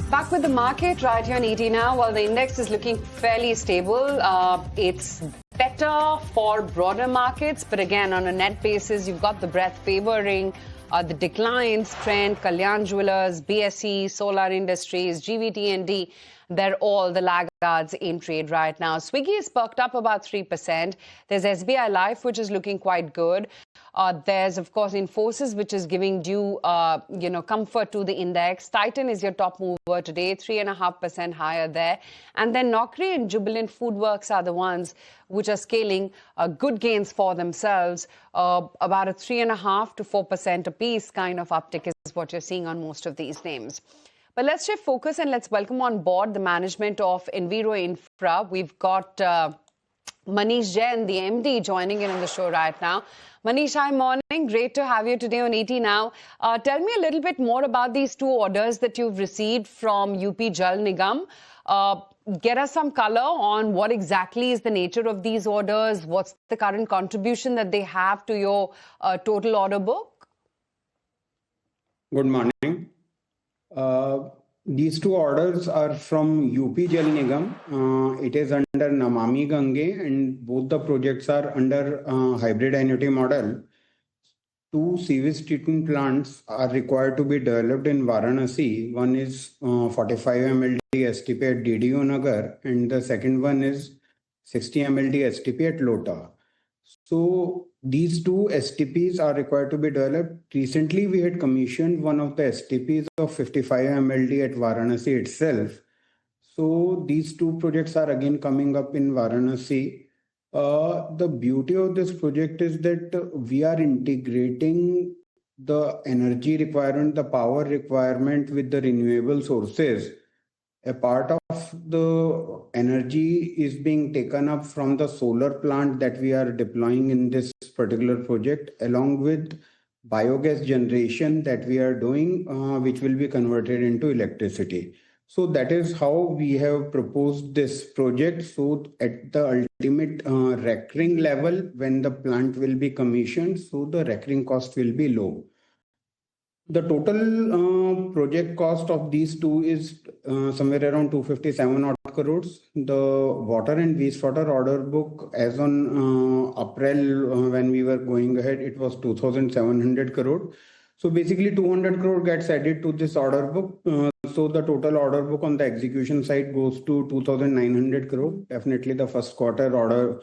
Back with the market right here in ET now. While the index is looking fairly stable, it's better for broader markets. But again, on a net basis, you've got the breadth favoring the declines. Trend, Kalyan Jewelers, BSE, Solar Industries, GVT&D. They're all the laggards in trade right now. Swiggy is perked up about 3%. There's SBI Life, which is looking quite good. There's, of course, Infosys, which is giving due, comfort to the index. Titan is your top mover today, 3.5% higher there. And then Naukri and Jubilant Foodworks are the ones which are scaling good gains for themselves. About a 3.5% to 4% apiece kind of uptick is what you're seeing on most of these names. But let's shift focus and let's welcome on board the management of Enviro Infra. We've got Manish Jain, the MD, joining in on the show right now. Manish, hi, morning. Great to have you today on ET Now. Tell me a little bit more about these two orders that you've received from UP Jal Nigam. Get us some color on what exactly is the nature of these orders. What's the current contribution that they have to your total order book? Good morning. These two orders are from UP Jal Nigam. It is under Namami Gange, and both the projects are under hybrid annuity model. Two sewage treatment plants are required to be developed in Varanasi. One is 45 MLD STP at DDO Nagar, and the second one is 60 MLD STP at Lota. So these two STPs are required to be developed. Recently, we had commissioned one of the STPs of 55 MLD at Varanasi itself. So these two projects are again coming up in Varanasi. The beauty of this project is that we are integrating the energy requirement, the power requirement with the renewable sources. A part of the energy is being taken up from the solar plant that we are deploying in this particular project, along with biogas generation that we are doing, which will be converted into electricity. So that is how we have proposed this project. So at the ultimate recurring level, when the plant will be commissioned, so the recurring cost will be low. The total project cost of these two is somewhere around 257 odd crores. The water and wastewater order book as on April when we were going ahead, it was 2,700 crore. So basically 200 crore gets added to this order book. So the total order book on the execution side goes to 2,900 crore. Definitely the first quarter order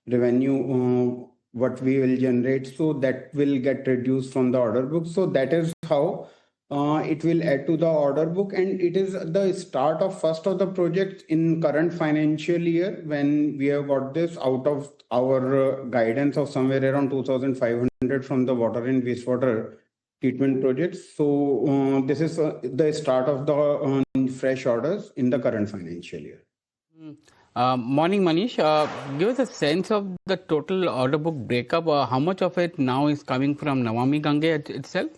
revenue what we will generate, so that will get reduced from the order book. So that is how it will add to the order book, and it is the start of first of the project in current financial year when we have got this out of our guidance of somewhere around 2,500 from the water and wastewater treatment projects. So this is the start of the fresh orders in the current financial year. Morning, Manish. Give us a sense of the total order book breakup. How much of it now is coming from Namami Gange itself?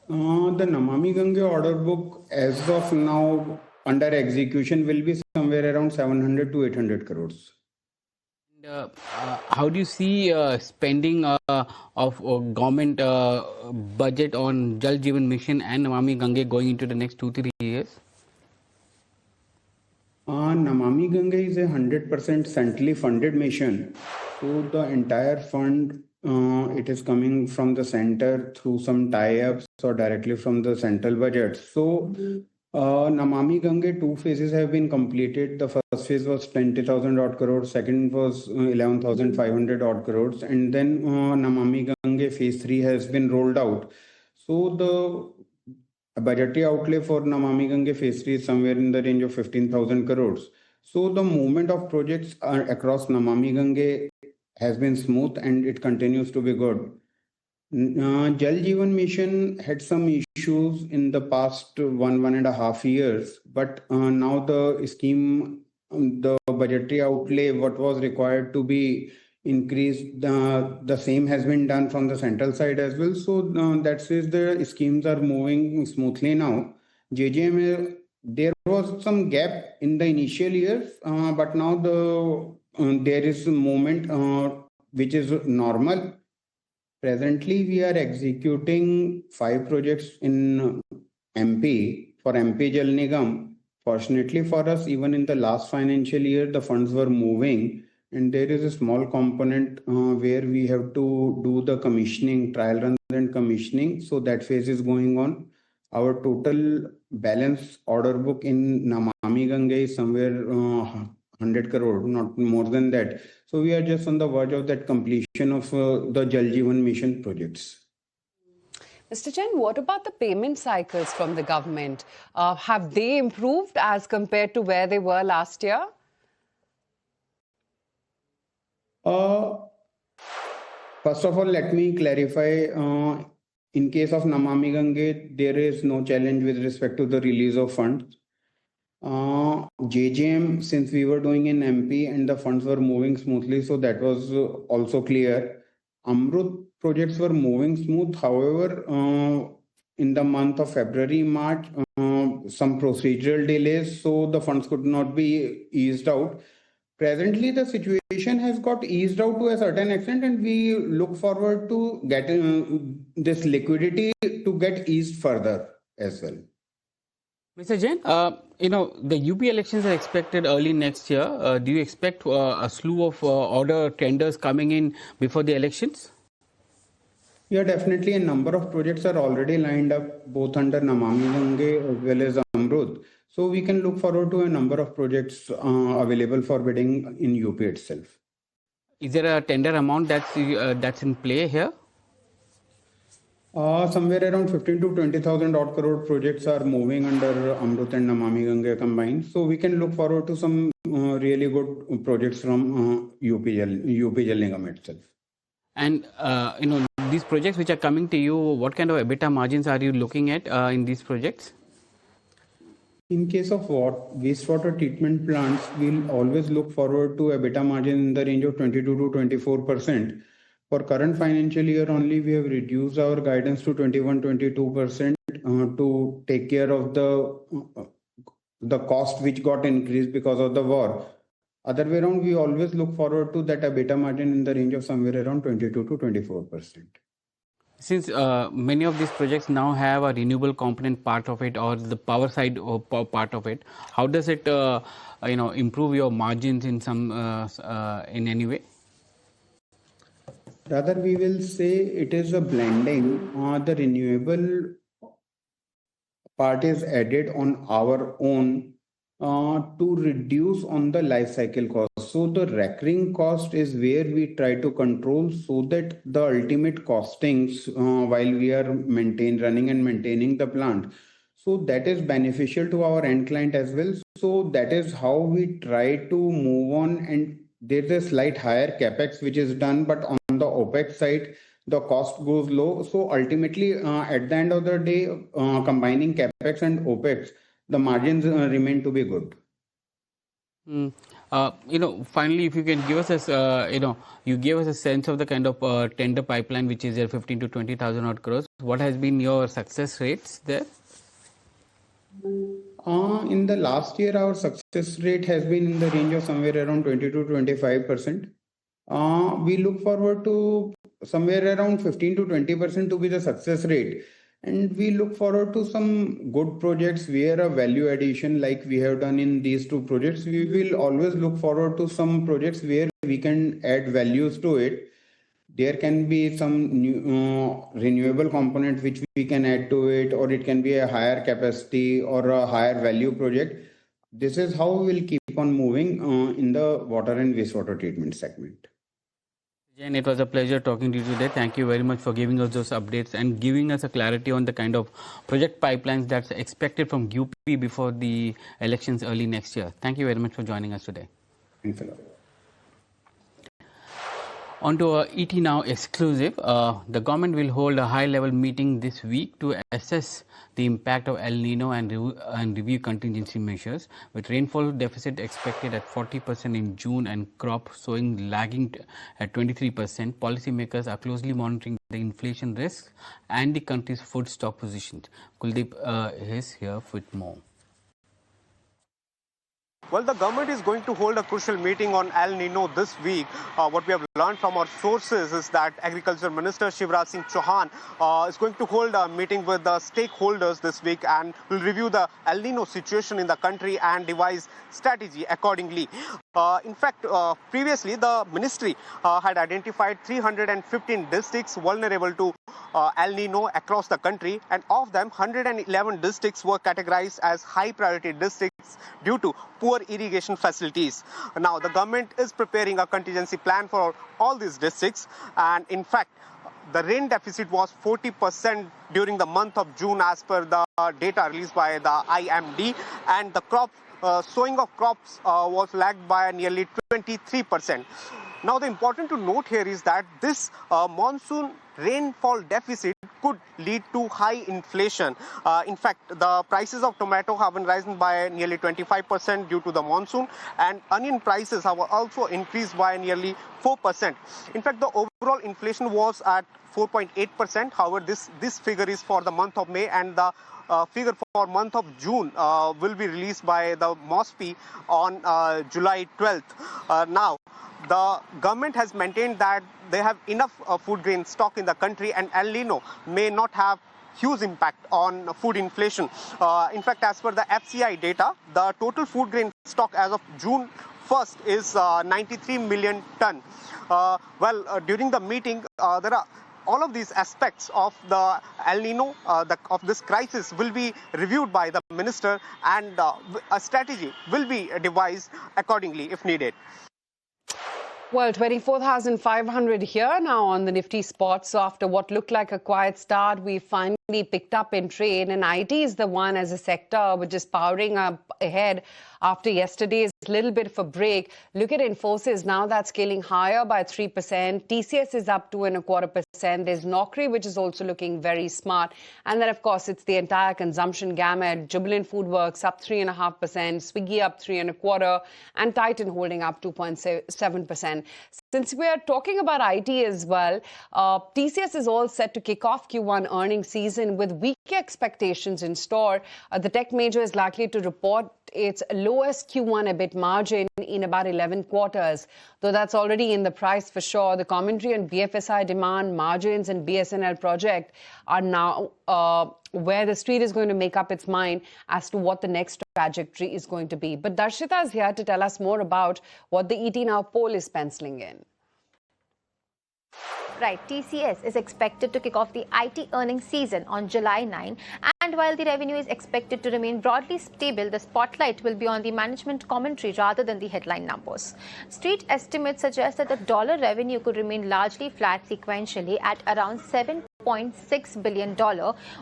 The Namami Gange order book as of now under execution will be somewhere around 700 to 800 crores. How do you see spending of government budget on Jal Jeevan Mission and Namami Gange going into the next 2-3 years? Namami Gange is a 100% centrally funded mission. So the entire fund, it is coming from the center through some tie-ups or directly from the central budget. So Namami Gange, two phases have been completed. The first phase was 20,000 odd crores, second was 11,500 odd crores, and then Namami Gange phase 3 has been rolled out. So the budgetary outlay for Namami Gange phase 3 is somewhere in the range of 15,000 crores. So the movement of projects across Namami Gange has been smooth and it continues to be good. Jal Jeevan Mission had some issues in the past 1.5 years, but now the scheme, the budgetary outlay, what was required to be increased, the same has been done from the central side as well. So that says the schemes are moving smoothly now. JJM, there was some gap in the initial years, but now there is a movement which is normal. Presently, we are executing 5 projects in MP, for MP Jal Nigam, fortunately for us, even in the last financial year, the funds were moving, and there is a small component where we have to do the commissioning, trial runs and commissioning. So that phase is going on. Our total balance order book in Namami Ganga is somewhere 100 crore, not more than that. So we are just on the verge of that completion of the Jal Jeevan Mission projects. Mr. Jain, what about the payment cycles from the government? Have they improved as compared to where they were last year? First of all, let me clarify. In case of Namami Gange, there is no challenge with respect to the release of funds. JJM, since we were doing in MP and the funds were moving smoothly, so that was also clear. Amrut projects were moving smooth. However, in the month of February, March, some procedural delays, so the funds could not be eased out. Presently, the situation has got eased out to a certain extent, and we look forward to getting this liquidity to get eased further as well. Mr. Jain, the UP elections are expected early next year. Do you expect a slew of order tenders coming in before the elections? Yeah, definitely. A number of projects are already lined up, both under Namami Gange as well as Amrut. So we can look forward to a number of projects available for bidding in UP itself. Is there a tender amount that's in play here? Somewhere around 15 to 20,000 odd crore projects are moving under Amrut and Namami Gange combined. So we can look forward to some really good projects from UP Jal Nigam itself. And these projects which are coming to you, what kind of EBITDA margins are you looking at in these projects? In case of wastewater treatment plants, we'll always look forward to EBITDA margin in the range of 22 to 24%. For current financial year only, we have reduced our guidance to 21-22% to take care of the cost which got increased because of the war. Other way around, we always look forward to that EBITDA margin in the range of somewhere around 22 to 24%. Since many of these projects now have a renewable component part of it or the power side part of it, how does it improve your margins in in any way? Rather, we will say it is a blending. The renewable part is added on our own to reduce on the life cycle cost. So the recurring cost is where we try to control so that the ultimate costings while we are running and maintaining the plant. So that is beneficial to our end client as well. So that is how we try to move on, and there's a slight higher capex which is done, but on the OPEX side, the cost goes low. So ultimately, at the end of the day, combining capex and OPEX, the margins remain to be good. Finally, if you can give us you gave us a sense of the kind of tender pipeline which is there, 15 to 20,000 odd crores. What has been your success rates there? In the last year, our success rate has been in the range of somewhere around 20 to 25%. We look forward to somewhere around 15 to 20% to be the success rate. And we look forward to some good projects where a value addition like we have done in these two projects. We will always look forward to some projects where we can add values to it. There can be some new, renewable component which we can add to it, or it can be a higher capacity or a higher value project. This is how we will keep on moving in the water and wastewater treatment segment. Jain, it was a pleasure talking to you today. Thank you very much for giving us those updates and giving us a clarity on the kind of project pipelines that's expected from UP before the elections early next year. Thank you very much for joining us today. Thanks a lot. On to ET Now exclusive. The government will hold a high-level meeting this week to assess the impact of El Nino and review contingency measures. With rainfall deficit expected at 40% in June and crop sowing lagging at 23%, policymakers are closely monitoring the inflation risks and the country's food stock positions. Kuldeep is here with more. Well, the government is going to hold a crucial meeting on El Nino this week. What we have learned from our sources is that Agriculture Minister Shivraj Singh Chauhan is going to hold a meeting with the stakeholders this week and will review the El Nino situation in the country and devise strategy accordingly. In fact, previously the ministry had identified 315 districts vulnerable to El Nino across the country, and of them 111 districts were categorized as high priority districts due to poor irrigation facilities. Now the government is preparing a contingency plan for all these districts, and in fact the rain deficit was 40% during the month of June as per the data released by the IMD, and the sowing of crops was lagged by nearly 23%. Now, the important to note here is that this monsoon rainfall deficit could lead to high inflation. In fact, the prices of tomato have been risen by nearly 25% due to the monsoon, and onion prices have also increased by nearly 4%. In fact, the overall inflation was at 4.8%. However, this figure is for the month of May, and the figure for month of June will be released by the MOSPI on July 12th. Now, the government has maintained that they have enough food grain stock in the country, and El Nino may not have huge impact on food inflation. In fact, as per the FCI data, the total food grain stock as of June 1st is 93 million ton. During the meeting, there are all of these aspects of the El Nino, of this crisis, will be reviewed by the minister, and a strategy will be devised accordingly if needed. Well, 24,500 here now on the Nifty spot. So after what looked like a quiet start, we finally picked up in trade, and IT is the one as a sector which is powering up ahead after yesterday's little bit of a break. Look at Infosys now, that's scaling higher by 3%. TCS is up 2.25%. There's Naukri, which is also looking very smart. And then, of course, it's the entire consumption gamut. Jubilant FoodWorks up 3.5%, Swiggy up 3.25%, and Titan holding up 2.7%. Since we are talking about IT as well, TCS is all set to kick off Q1 earnings season with weak expectations in store. The tech major is likely to report its lowest Q1 EBIT margin in about 11 quarters, though that's already in the price for sure. The commentary on BFSI demand, margins and BSNL project are now where the street is going to make up its mind as to what the next trajectory is going to be. But Darshita is here to tell us more about what the ET Now poll is penciling in. Right, TCS is expected to kick off the IT earnings season on July 9, and while the revenue is expected to remain broadly stable, the spotlight will be on the management commentary rather than the headline numbers. Street estimates suggest that the dollar revenue could remain largely flat sequentially at around $7.6 billion,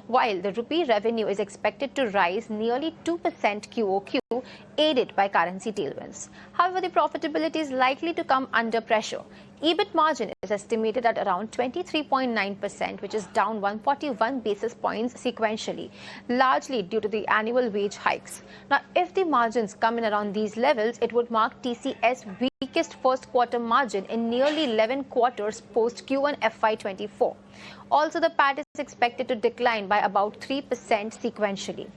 while the rupee revenue is expected to rise nearly 2% QOQ, aided by currency tailwinds. However, the profitability is likely to come under pressure. EBIT margin is estimated at around 23.9%, which is down 141 basis points sequentially, largely due to the annual wage hikes. Now, if the margins come in around these levels, it would mark TCS weakest first quarter margin in nearly 11 quarters post Q1 FY24. Also, the PAT is expected to decline by about 3% sequentially.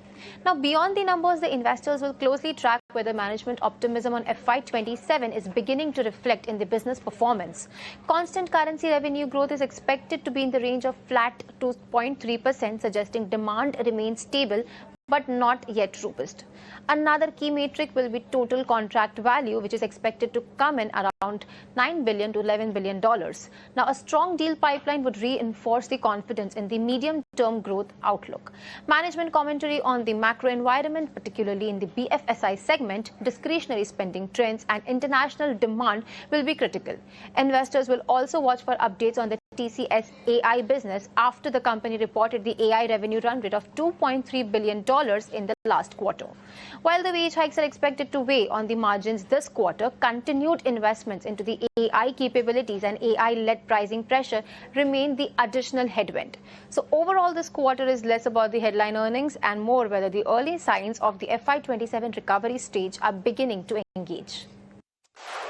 Now, beyond the numbers, the investors will closely track whether management optimism on FY27 is beginning to reflect in the business performance. Constant currency revenue growth is expected to be in the range of flat to 0.3%, suggesting demand remains stable but not yet robust. Another key metric will be total contract value, which is expected to come in around $9 billion to $11 billion. Now, a strong deal pipeline would reinforce the confidence in the medium-term growth outlook. Management commentary on the macro environment, particularly in the BFSI segment, discretionary spending trends and international demand will be critical. Investors will also watch for updates on the TCS AI business after the company reported the AI revenue run rate of $2.3 billion in the last quarter. While the wage hikes are expected to weigh on the margins this quarter, continued investments into the AI capabilities and AI-led pricing pressure remain the additional headwind. So overall, this quarter is less about the headline earnings and more whether the early signs of the FY27 recovery stage are beginning to engage.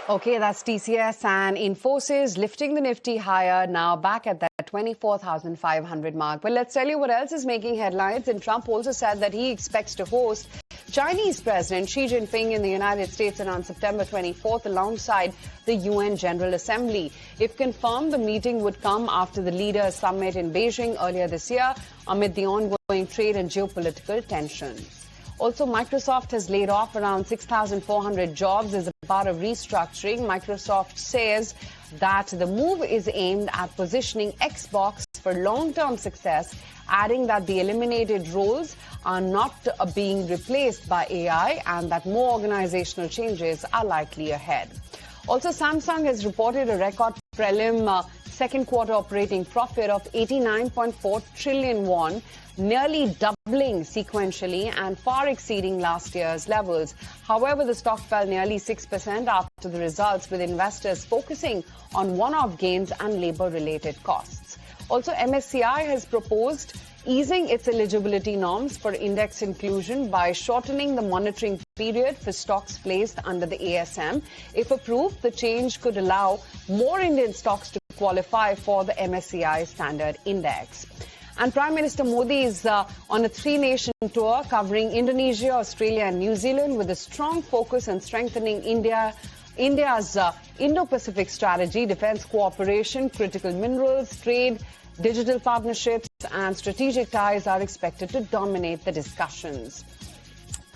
Okay, that's TCS and Infosys lifting the Nifty higher, now back at that 24,500 mark. But let's tell you what else is making headlines. And Trump also said that he expects to host Chinese President Xi Jinping in the United States and on September 24th alongside the UN General Assembly. If confirmed, the meeting would come after the leaders' summit in Beijing earlier this year amid the ongoing trade and geopolitical tensions. Also, Microsoft has laid off around 6,400 jobs as a part of restructuring. Microsoft says that the move is aimed at positioning Xbox for long-term success, adding that the eliminated roles are not being replaced by AI and that more organizational changes are likely ahead. Also, Samsung has reported a record prelim second quarter operating profit of 89.4 trillion won, nearly doubling sequentially and far exceeding last year's levels. However, the stock fell nearly 6% after the results, with investors focusing on one-off gains and labor-related costs. Also, MSCI has proposed easing its eligibility norms for index inclusion by shortening the monitoring period for stocks placed under the ASM. If approved, the change could allow more Indian stocks to qualify for the MSCI Standard Index. And Prime Minister Modi is on a three-nation tour covering Indonesia, Australia and New Zealand with a strong focus on strengthening India's Indo-Pacific strategy, defense cooperation, critical minerals, trade, digital partnerships and strategic ties are expected to dominate the discussions.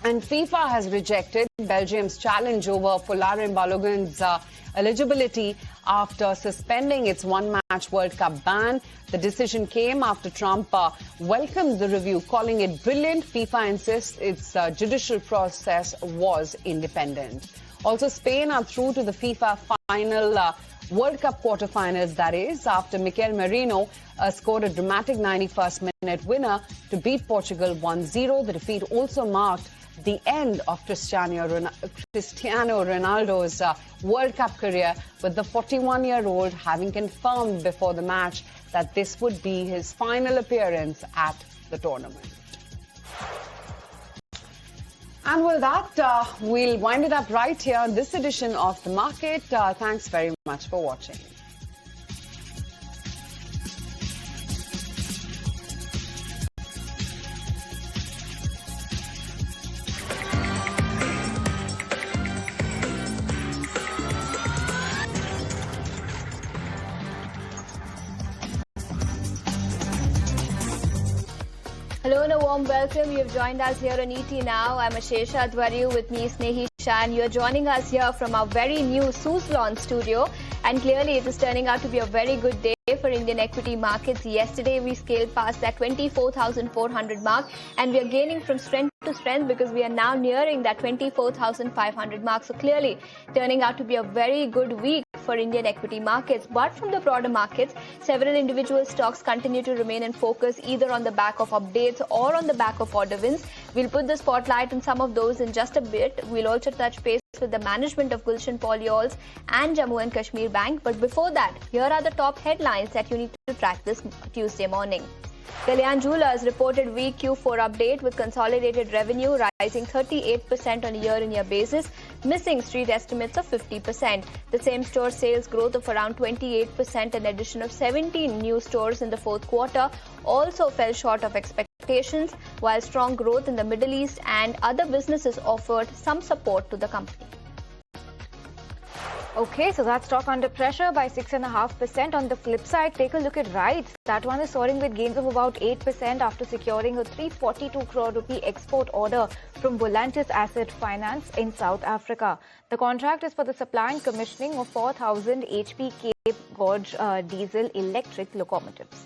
And FIFA has rejected Belgium's challenge over Folarin Balogun's eligibility after suspending its one-match World Cup ban. The decision came after Trump welcomed the review, calling it brilliant. FIFA insists its judicial process was independent. Also, Spain are through to the FIFA final World Cup quarterfinals, that is, after Mikel Merino scored a dramatic 91st minute winner to beat Portugal 1-0. The defeat also marked the end of Cristiano Ronaldo's World Cup career, with the 41-year-old having confirmed before the match that this would be his final appearance at the tournament. And with that, we'll wind it up right here on this edition of The Market. Thanks very much for watching. Hello and a warm welcome. You've joined us here on ET Now. I'm Ashesha Adwariu, with me Snehi Shan. You're joining us here from our very new Suzlon studio, and clearly it is turning out to be a very good day for Indian equity markets. Yesterday we scaled past that 24,400 mark, and we are gaining from strength to strength because we are now nearing that 24,500 mark. So clearly turning out to be a very good week for Indian equity markets. But from the broader markets, several individual stocks continue to remain in focus, either on the back of updates or on the back of order wins. We'll put the spotlight on some of those in just a bit. We'll also touch base with the management of Gulshan Polyols and Jammu and Kashmir Bank. But before that, here are the top headlines that you need to track this Tuesday morning. Kalyan Jewellers reported weak Q4 update, with consolidated revenue rising 38% on a year-on-year basis, missing street estimates of 50%. The same-store sales growth of around 28% and addition of 17 new stores in the fourth quarter also fell short of expectations, while strong growth in the Middle East and other businesses offered some support to the company. Okay, so that's stock under pressure by 6.5%. On the flip side, take a look at RITES. That one is soaring with gains of about 8% after securing a 342 crore rupee export order from Volantis Asset Finance in South Africa. The contract is for the supply and commissioning of 4,000 HP Cape Gauge diesel electric locomotives.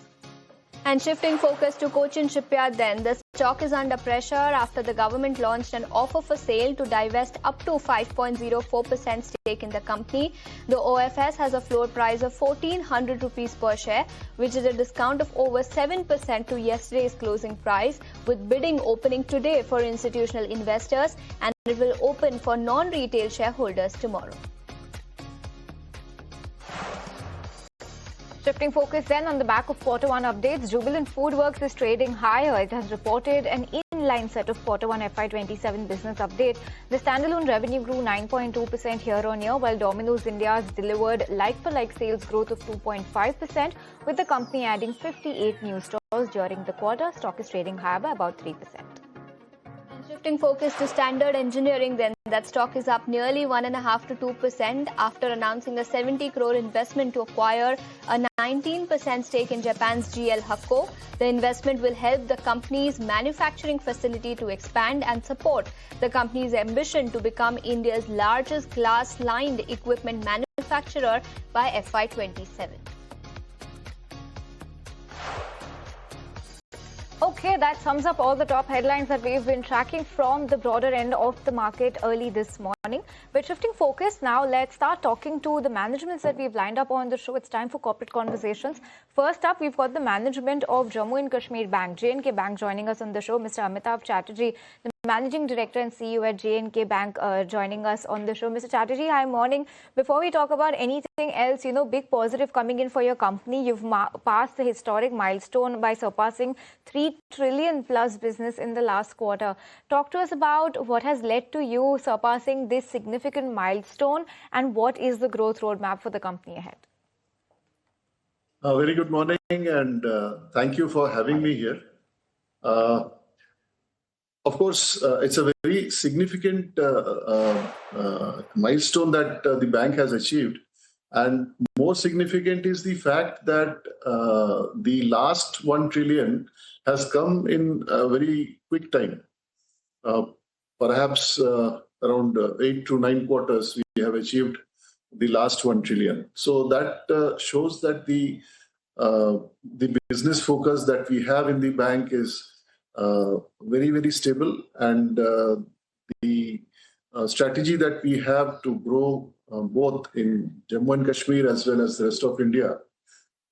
And shifting focus to Cochin Shipyard then, the stock is under pressure after the government launched an offer for sale to divest up to 5.04% stake in the company. The OFS has a floor price of 1,400 rupees per share, which is a discount of over 7% to yesterday's closing price, with bidding opening today for institutional investors, and it will open for non-retail shareholders tomorrow. Shifting focus then, on the back of Q1 updates, Jubilant FoodWorks is trading higher. It has reported an in-line set of Q1 FY27 business update. The standalone revenue grew 9.2% year-on-year, while Domino's India has delivered like-for-like sales growth of 2.5%, with the company adding 58 new stores during the quarter. Stock is trading higher by about 3%. shifting focus to Standard Engineering, then that stock is up nearly 1.5 to 2% after announcing a 70 crore investment to acquire a 19% stake in Japan's GL Hakko. The investment will help the company's manufacturing facility to expand and support the company's ambition to become India's largest glass-lined equipment manufacturer by FY27. Okay, that sums up all the top headlines that we've been tracking from the broader end of the market early this morning. We're shifting focus now. Let's start talking to the managements that we've lined up on the show. It's time for corporate conversations. First up, we've got the management of Jammu and Kashmir Bank, J&K Bank, joining us on the show. Mr. Amitav Chatterjee, the Managing Director and CEO at J&K Bank, joining us on the show. Mr. Chatterjee, hi, morning. Before we talk about anything else, big positive coming in for your company. You've passed the historic milestone by surpassing 3 trillion plus business in the last quarter. Talk to us about what has led to you surpassing this significant milestone and what is the growth roadmap for the company ahead. Very good morning, and thank you for having me here. Of course, it's a very significant milestone that the bank has achieved. And more significant is the fact that the last 1 trillion has come in a very quick time. Perhaps around 8 to 9 quarters, we have achieved the last 1 trillion. So that shows that the business focus that we have in the bank is very, very stable, and the strategy that we have to grow both in Jammu and Kashmir as well as the rest of India,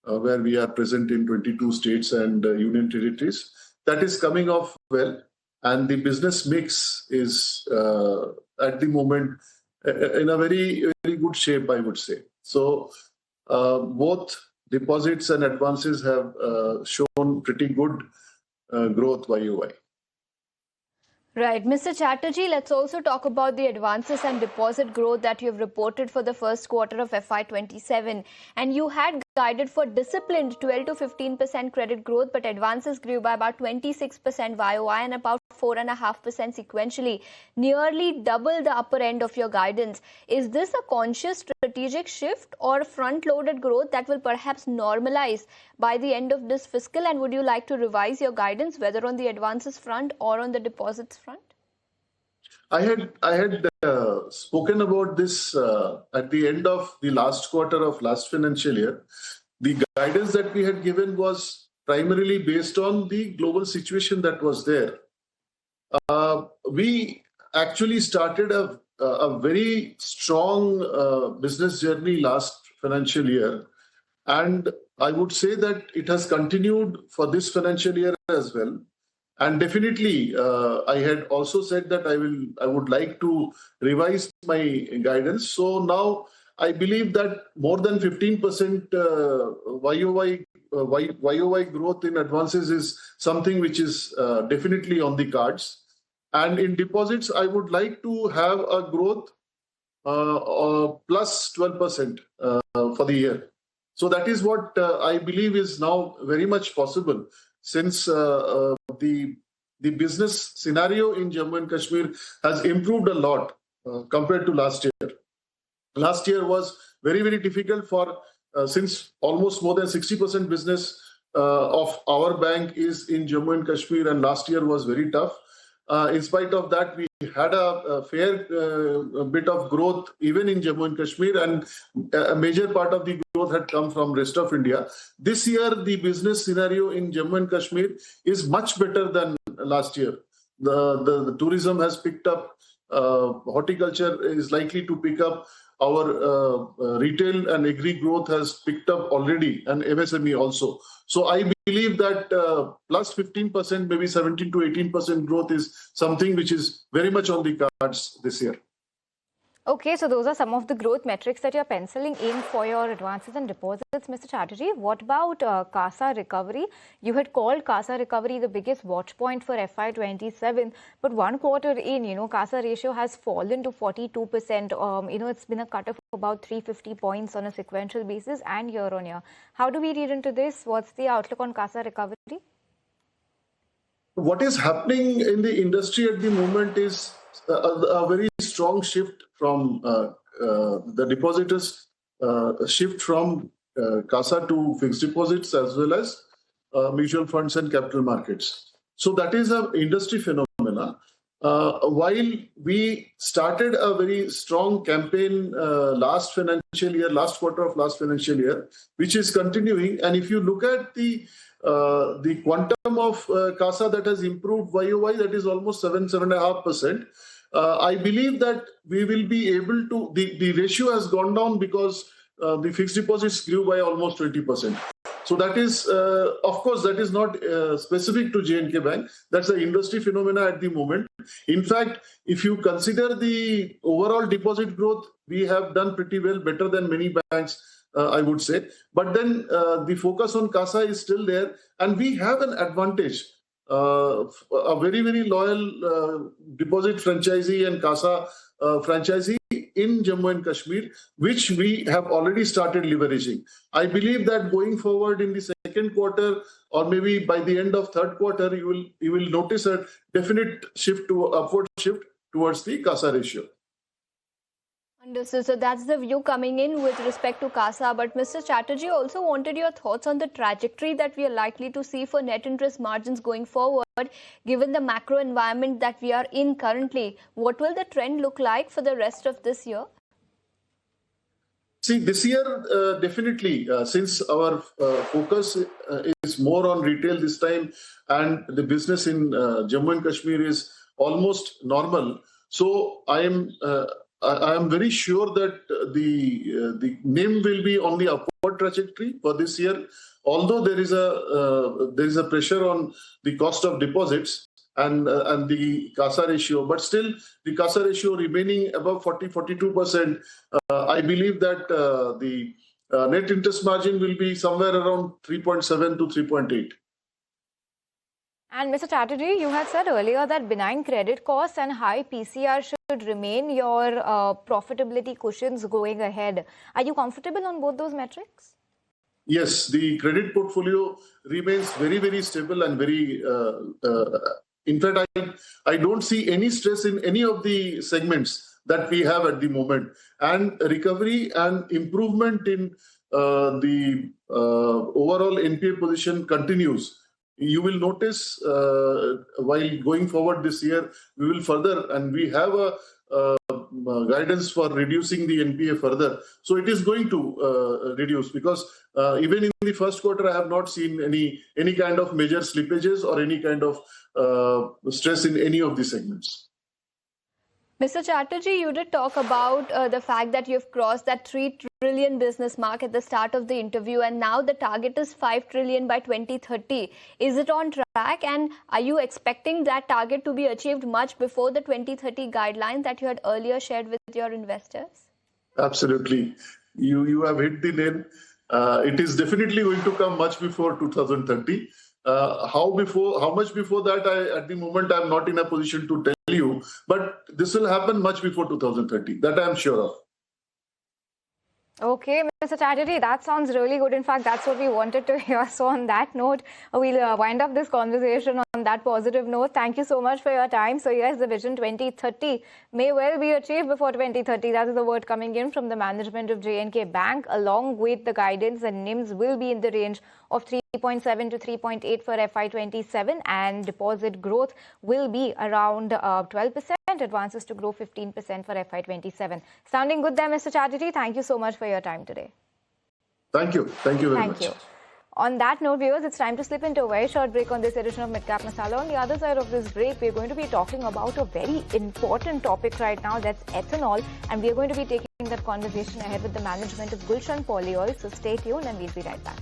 where we are present in 22 states and union territories, that is coming off well, and the business mix is at the moment in a very, very good shape, I would say. So both deposits and advances have shown pretty good growth YOY. Right. Mr. Chatterjee, let's also talk about the advances and deposit growth that you've reported for the first quarter of FY27. And you had guided for disciplined 12 to 15% credit growth, but advances grew by about 26% YOY and about 4.5% sequentially, nearly double the upper end of your guidance. Is this a conscious strategic shift or front-loaded growth that will perhaps normalize by the end of this fiscal? And would you like to revise your guidance, whether on the advances front or on the deposits front? I had spoken about this at the end of the last quarter of last financial year. The guidance that we had given was primarily based on the global situation that was there. We actually started a very strong business journey last financial year, and I would say that it has continued for this financial year as well. And definitely, I had also said that I would like to revise my guidance. So now I believe that more than 15% YOY growth in advances is something which is definitely on the cards. And in deposits, I would like to have a growth plus 12% for the year. So that is what I believe is now very much possible, since the business scenario in Jammu and Kashmir has improved a lot compared to last year. Last year was very, very difficult since almost more than 60% business of our bank is in Jammu and Kashmir, and last year was very tough. In spite of that, we had a fair bit of growth even in Jammu and Kashmir, and a major part of the growth had come from rest of India. This year, the business scenario in Jammu and Kashmir is much better than last year. The tourism has picked up, horticulture is likely to pick up, our retail and agri growth has picked up already, and MSME also. So I believe that plus 15%, maybe 17 to 18% growth is something which is very much on the cards this year. Okay, so those are some of the growth metrics that you're penciling in for your advances and deposits, Mr. Chatterjee. What about CASA recovery? You had called CASA recovery the biggest watch point for FY27, but 1 quarter in, CASA ratio has fallen to 42%. It's been a cut of about 350 points on a sequential basis and year on year. How do we read into this? What's the outlook on CASA recovery? what is happening in the industry at the moment is a very strong shift from the depositors, shift from CASA to fixed deposits as well as mutual funds and capital markets. So that is an industry phenomena. While we started a very strong campaign last quarter of last financial year, which is continuing, and if you look at the quantum of CASA that has improved YOY, that is almost 7.5%. I believe that we will be able to, the ratio has gone down because the fixed deposits grew by almost 20%. So that is, of course, that is not specific to J&K Bank. That's an industry phenomena at the moment. In fact, if you consider the overall deposit growth, we have done pretty well, better than many banks, I would say. But then the focus on CASA is still there, and we have an advantage. A very, very loyal deposit franchisee and CASA franchisee in Jammu and Kashmir, which we have already started leveraging. I believe that going forward in the second quarter, or maybe by the end of third quarter, you will notice a definite upward shift towards the CASA ratio. Understood. So that's the view coming in with respect to CASA. But Mr. Chatterjee, also wanted your thoughts on the trajectory that we are likely to see for net interest margins going forward, given the macro environment that we are in currently. What will the trend look like for the rest of this year? See, this year, definitely, since our focus is more on retail this time, and the business in Jammu and Kashmir is almost normal. So I am very sure that the NIM will be on the upward trajectory for this year. Although there is a pressure on the cost of deposits and the CASA ratio, but still the CASA ratio remaining above 42%, I believe that the net interest margin will be somewhere around 3.7 to 3.8. And Mr. Chatterjee, you had said earlier that benign credit costs and high PCR should remain your profitability cushions going ahead. Are you comfortable on both those metrics? Yes, the credit portfolio remains very, very stable and very, in fact, I don't see any stress in any of the segments that we have at the moment. And recovery and improvement in the overall NPA position continues. You will notice while going forward this year, we will further, and we have a guidance for reducing the NPA further. So it is going to reduce, because even in the first quarter, I have not seen any kind of major slippages or any kind of stress in any of the segments. Mr. Chatterjee, you did talk about the fact that you've crossed that 3 trillion business mark at the start of the interview, and now the target is 5 trillion by 2030. Is it on track, and are you expecting that target to be achieved much before the 2030 guidelines that you had earlier shared with your investors? Absolutely. You have hit the nail. It is definitely going to come much before 2030. How much before that, at the moment, I'm not in a position to tell you, but this will happen much before 2030. That I'm sure of. Okay, Mr. Chatterjee, that sounds really good. In fact, that's what we wanted to hear. So on that note, we'll wind up this conversation on that positive note. Thank you so much for your time. So yes, the Vision 2030 may well be achieved before 2030. That is the word coming in from the management of J&K Bank, along with the guidance, and NIMs will be in the range of 3.7 to 3.8 for FY27, and deposit growth will be around 12%, advances to grow 15% for FY27. Sounding good there, Mr. Chatterjee. Thank you so much for your time today. Thank you. Thank you very much. Thank you. On that note, viewers, it's time to slip into a very short break on this edition of Midcap Masala. On the other side of this break, we're going to be talking about a very important topic right now, that's ethanol, and we're going to be taking that conversation ahead with the management of Gulshan Polyols. So stay tuned and we'll be right back.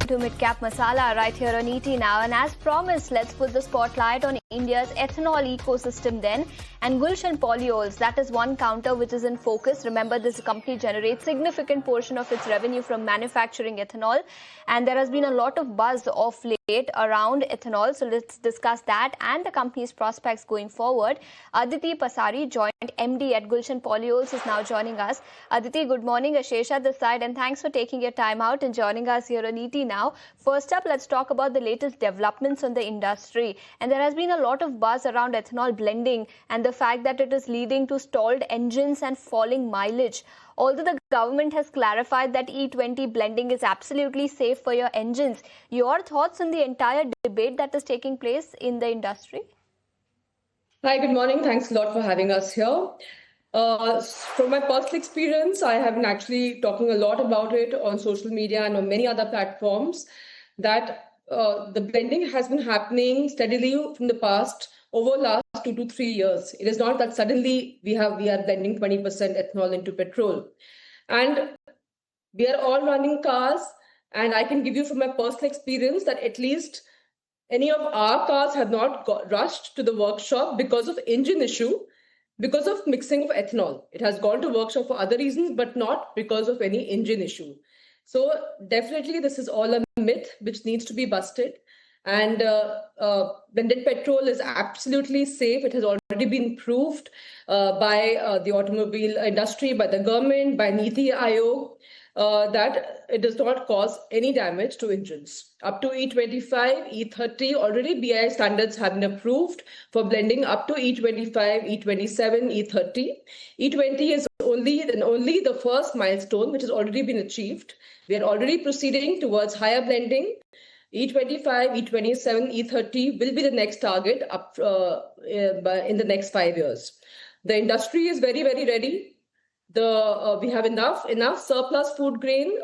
To Midcap Masala right here on ET Now, and as promised, let's put the spotlight on India's ethanol ecosystem then. And Gulshan Polyols, that is one counter which is in focus. Remember, this company generates significant portion of its revenue from manufacturing ethanol. And there has been a lot of buzz of late around ethanol. So let's discuss that and the company's prospects going forward. Aditi Pasari, joint MD at Gulshan Polyols, is now joining us. Aditi, good morning. Ashesha this side, and thanks for taking your time out and joining us here on ET Now. First up, let's talk about the latest developments on the industry. And there has been a lot of buzz around ethanol blending and the fact that it is leading to stalled engines and falling mileage. Although the government has clarified that E20 blending is absolutely safe for your engines, your thoughts on the entire debate that is taking place in the industry? Hi, good morning. Thanks a lot for having us here. From my personal experience, I have been actually talking a lot about it on social media and on many other platforms, that the blending has been happening steadily from the past over the last 2 to 3 years. It is not that suddenly we are blending 20% ethanol into petrol. And we are all running cars, and I can give you from my personal experience that at least any of our cars have not rushed to the workshop because of engine issue, because of mixing of ethanol. It has gone to workshop for other reasons, but not because of any engine issue. So definitely this is all a myth which needs to be busted. And blended petrol is absolutely safe. It has already been proved by the automobile industry, by the government, by Niti Aayog, that it does not cause any damage to engines. Up to E25, E30, already BIS standards have been approved for blending up to E25, E27, E30. E20 is only the first milestone which has already been achieved. We are already proceeding towards higher blending. E25, E27, E30 will be the next target up in the next 5 years. The industry is very, very ready. We have enough surplus food grain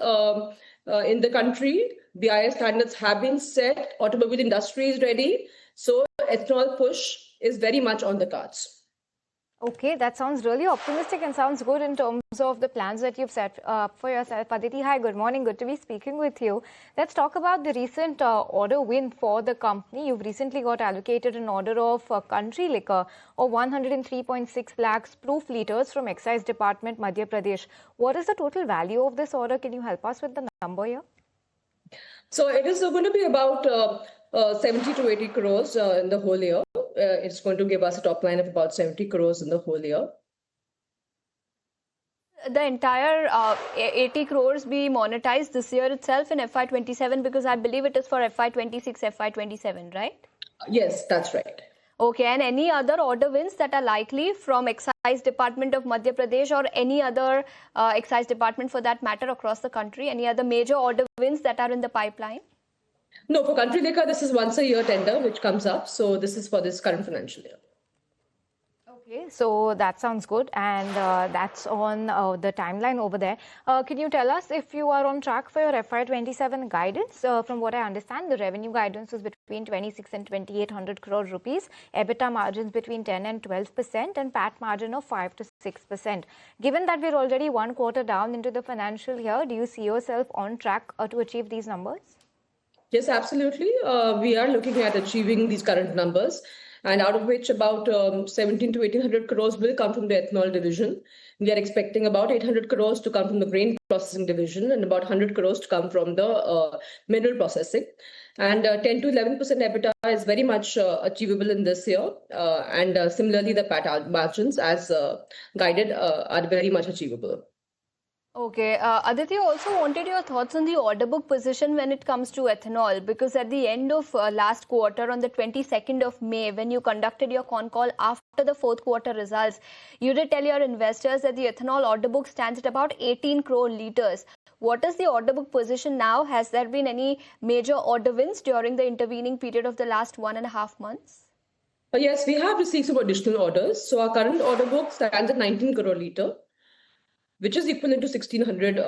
in the country. BIS standards have been set. Automobile industry is ready. So ethanol push is very much on the cards. Okay, that sounds really optimistic and sounds good in terms of the plans that you've set for yourself. Aditi, hi, good morning. Good to be speaking with you. Let's talk about the recent order win for the company. You've recently got allocated an order of country liquor of 103.6 lakhs proof liters from Excise Department, Madhya Pradesh. What is the total value of this order? Can you help us with the number here? So it is going to be about 70 to 80 crores in the whole year. It's going to give us a top line of about 70 crores in the whole year. The entire 80 crores be monetized this year itself in FY27, because I believe it is for FY26, FY27, right? Yes, that's right. Okay, and any other order wins that are likely from Excise Department of Madhya Pradesh or any other Excise Department for that matter across the country? Any other major order wins that are in the pipeline? No, for country liquor, this is once a year tender which comes up. So this is for this current financial year. Okay, so that sounds good, and that's on the timeline over there. Can you tell us if you are on track for your FY27 guidance? From what I understand, the revenue guidance was between 26 and 2800 crore rupees, EBITDA margins between 10 and 12%, and PAT margin of 5 to 6%. Given that we're already 1 quarter down into the financial year, do you see yourself on track to achieve these numbers? Yes, absolutely. We are looking at achieving these current numbers, and out of which about 17 to 1800 crores will come from the ethanol division. We are expecting about 800 crores to come from the grain processing division and about 100 crores to come from the mineral processing. And 10 to 11% EBITDA is very much achievable in this year. And similarly, the PAT margins as guided are very much achievable. Okay, Aditi, also wanted your thoughts on the order book position when it comes to ethanol, because at the end of last quarter, on the 22nd of May, when you conducted your con call after the 4th quarter results, you did tell your investors that the ethanol order book stands at about 18 crore liters. What is the order book position now? Has there been any major order wins during the intervening period of the last 1.5 months? Yes, we have received some additional orders. So our current order book stands at 19 crore liter, which is equivalent to 1600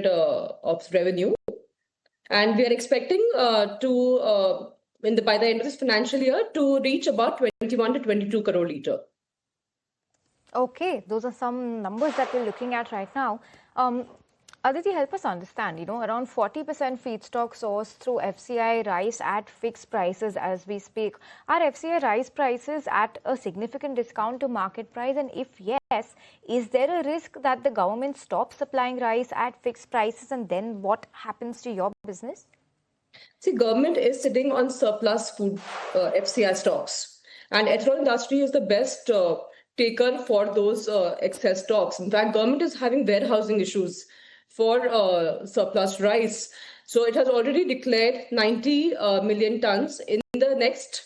of revenue. And we are expecting by the end of this financial year to reach about 21 to 22 crore liter. Okay, those are some numbers that we're looking at right now. Aditi, help us understand, around 40% feedstock sourced through FCI rice at fixed prices as we speak. Are FCI rice prices at a significant discount to market price? And if yes, is there a risk that the government stops supplying rice at fixed prices, and then what happens to your business? See, government is sitting on surplus food FCI stocks, and ethanol industry is the best taker for those excess stocks. In fact, government is having warehousing issues for surplus rice. So it has already declared 90 million tons in the next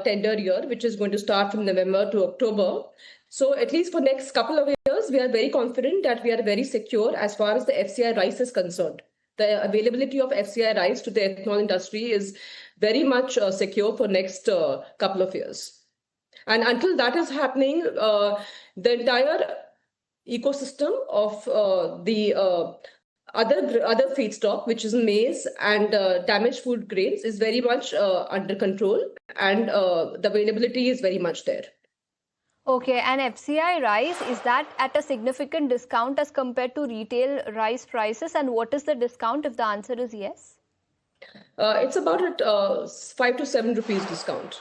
tender year, which is going to start from November to October. So at least for next couple of years, we are very confident that we are very secure as far as the FCI rice is concerned. The availability of FCI rice to the ethanol industry is very much secure for next couple of years. And until that is happening, the entire ecosystem of the other feedstock, which is maize and damaged food grains, is very much under control, and the availability is very much there. Okay, and FCI rice, is that at a significant discount as compared to retail rice prices? And what is the discount if the answer is yes? It's about at 5 to 7 rupees discount.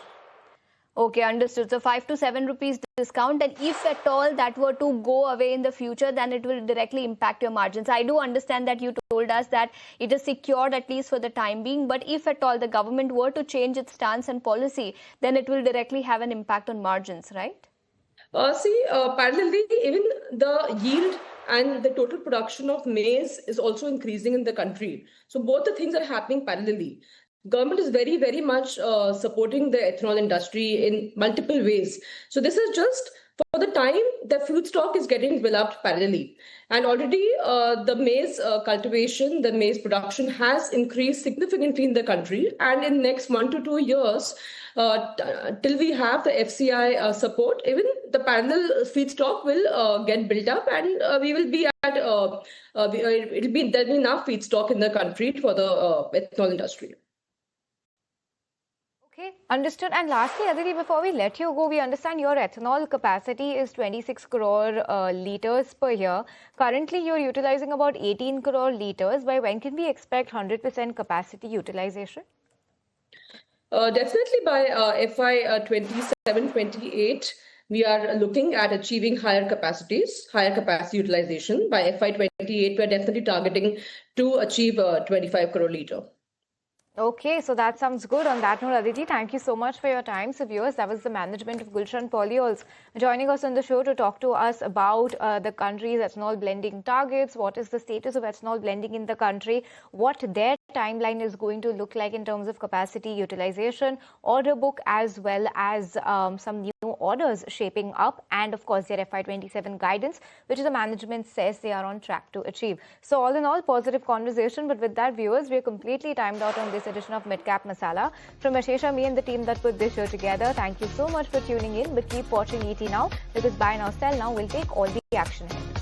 Okay, understood. So 5 to 7 rupees discount, and if at all that were to go away in the future, then it will directly impact your margins. I do understand that you told us that it is secured at least for the time being, but if at all the government were to change its stance and policy, then it will directly have an impact on margins, right? Parallelly, even the yield and the total production of maize is also increasing in the country. So both the things are happening parallelly. Government is very, very much supporting the ethanol industry in multiple ways. So this is just for the time the food stock is getting developed parallelly. And already the maize cultivation, the maize production has increased significantly in the country. And in next 1 to 2 years, till we have the FCI support, even the parallel feedstock will get built up, and we will be at, there'll be enough feedstock in the country for the ethanol industry. Okay, understood. And lastly, Aditi, before we let you go, we understand your ethanol capacity is 26 crore litres per year. Currently, you're utilizing about 18 crore litres. By when can we expect 100% capacity utilization? Definitely by FY 27-28, we are looking at achieving higher capacity utilization. By FY 28, we are definitely targeting to achieve 25 crore litre. Okay, so that sounds good. On that note, Aditi, thank you so much for your time. So viewers, that was the management of Gulshan Polyols joining us on the show to talk to us about the country's ethanol blending targets, what is the status of ethanol blending in the country, what their timeline is going to look like in terms of capacity utilization, order book, as well as some new orders shaping up, and of course their FY27 guidance, which the management says they are on track to achieve. So all in all, positive conversation. But with that, viewers, we are completely timed out on this edition of Midcap Masala. From Ashesha, me and the team that put this show together, thank you so much for tuning in. But keep watching ET Now, because by now, sell now will take all the action ahead.